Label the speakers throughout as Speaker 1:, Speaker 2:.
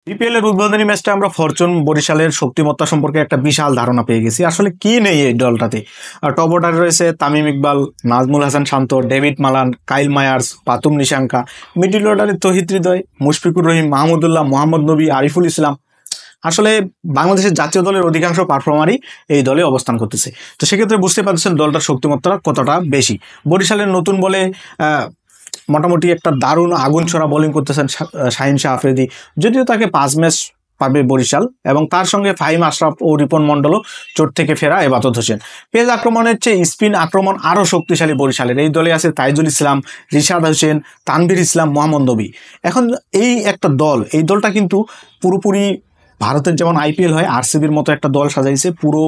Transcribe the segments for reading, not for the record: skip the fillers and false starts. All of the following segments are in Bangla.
Speaker 1: বিপিএল এর উদ্বোধনী ম্যাচটা আমরা ফরচুন বরিশালের শক্তিমত্তা সম্পর্কে একটা বিশাল ধারণা পেয়ে গেছি। আসলে কি নেই এই দলটাতে। টপ অর্ডারে রয়েছে Tamim Iqbal, Najmul Hasan Shanto, David Malan, Kyle Mayers, Pathum Nissanka. Middle অর্ডারে তহিদ হৃদয়, মুশফিকুর রহিম, মাহমুদুল্লাহ, মোহাম্মদ নবী, আরিফুল ইসলাম। আসলে বাংলাদেশের জাতীয় দলের অধিকাংশ পারফর্মারই এই দলে অবস্থান করতেছে। তো সেক্ষেত্রে বুঝতে পারছেন দলটার শক্তিমত্তা কতটা বেশি। বরিশালের নতুন বলে মোটামুটি একটা দারুণ আগুন ছড়া বোলিং করতেছেন শাহিন শাহ আফ্রিদি। যদিও তাকে 5 ম্যাচ পাবে বরিশাল, এবং তার সঙ্গে ফাহিম আশরাফ ও রিপন মণ্ডলও চোট থেকে ফেরা এবাদত হোসেন। পেস আক্রমণের চেয়ে স্পিন আক্রমণ আরও শক্তিশালী বরিশালের। এই দলে আছে তাইজুল ইসলাম, রিশাদ হোসেন, তানভীর ইসলাম, মোহাম্মদ নবী। এখন এই একটা দল, এই দলটা কিন্তু পুরোপুরি ভারতের যেমন আইপিএল হয় আরসিবির মতো একটা দল সাজাইছে, পুরো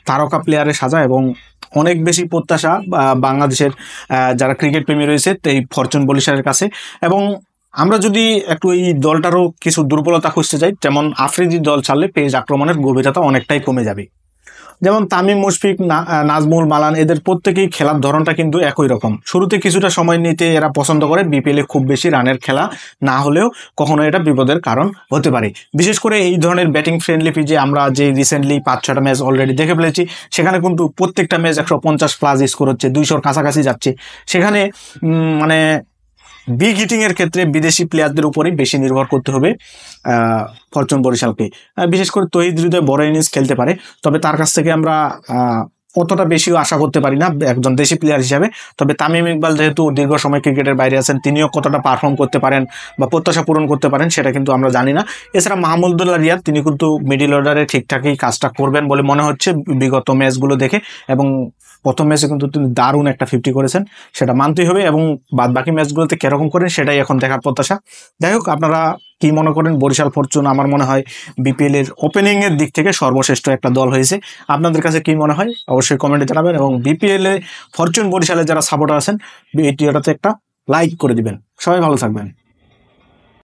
Speaker 1: তারকা প্লেয়ারে সাজা, এবং অনেক বেশি প্রত্যাশা বাংলাদেশের যারা ক্রিকেট প্রেমী রয়েছে এই ফরচুন বরিশালের কাছে। এবং আমরা যদি একটু এই দলটারও কিছু দুর্বলতা খুঁজতে যাই, যেমন আফ্রিদি দল ছাড়লে পেস আক্রমণের গভীরতা অনেকটাই কমে যাবে। যেমন তামিম, মুশফিক, নাজমুল, মালান এদের প্রত্যেকেই খেলার ধরনটা কিন্তু একই রকম। শুরুতে কিছুটা সময় নিতে এরা পছন্দ করে, বিপিএলে খুব বেশি রানের খেলা না হলেও কখনো এটা বিপদের কারণ হতে পারে। বিশেষ করে এই ধরনের ব্যাটিং ফ্রেন্ডলি পিচে আমরা যে রিসেন্টলি 5-6টা ম্যাচ অলরেডি দেখে ফেলেছি, সেখানে কিন্তু প্রত্যেকটা ম্যাচ 150+ স্কোর হচ্ছে, 200-র কাছাকাছি যাচ্ছে। সেখানে মানে বিগ হিটিংয়ের ক্ষেত্রে বিদেশি প্লেয়ারদের উপরেই বেশি নির্ভর করতে হবে ফরচুন বরিশালকে। বিশেষ করে তহিদ হৃদয় বড় ইনিংস খেলতে পারে, তবে তার কাছ থেকে আমরা অতটা বেশিও আশা করতে পারি না একজন দেশি প্লেয়ার হিসাবে। তবে তামিম ইকবাল যেহেতু দীর্ঘ সময় ক্রিকেটের বাইরে আছেন, তিনিও কতটা পারফর্ম করতে পারেন বা প্রত্যাশা পূরণ করতে পারেন সেটা কিন্তু আমরা জানি না। এছাড়া মাহমুদুল্লাহ রিয়াদ, তিনি কিন্তু মিডিল অর্ডারে ঠিকঠাকই কাজটা করবেন বলে মনে হচ্ছে বিগত ম্যাচগুলো দেখে। এবং প্রথম ম্যাচে কিন্তু তিনি দারুণ একটা 50 করেছেন, সেটা মানতেই হবে। এবং বাদ বাকি ম্যাচগুলোতে কিরকম করেন সেটাই এখন দেখার প্রত্যাশা। যাই হোক, আপনারা কি মনে করেন বরিশাল ফরচুন? আমার মনে হয় বিপিএল এর ওপেনিং এর দিক থেকে সর্বশ্রেষ্ঠ একটা দল হয়েছে। আপনাদের কাছে কি মনে হয় অবশ্যই কমেন্টে জানাবেন, এবং বিপিএল এ ফরচুন বরিশালের যারা সাপোর্টার আছেন ভিডিওটাতে একটা লাইক করে দিবেন। সবাই ভালো থাকবেন।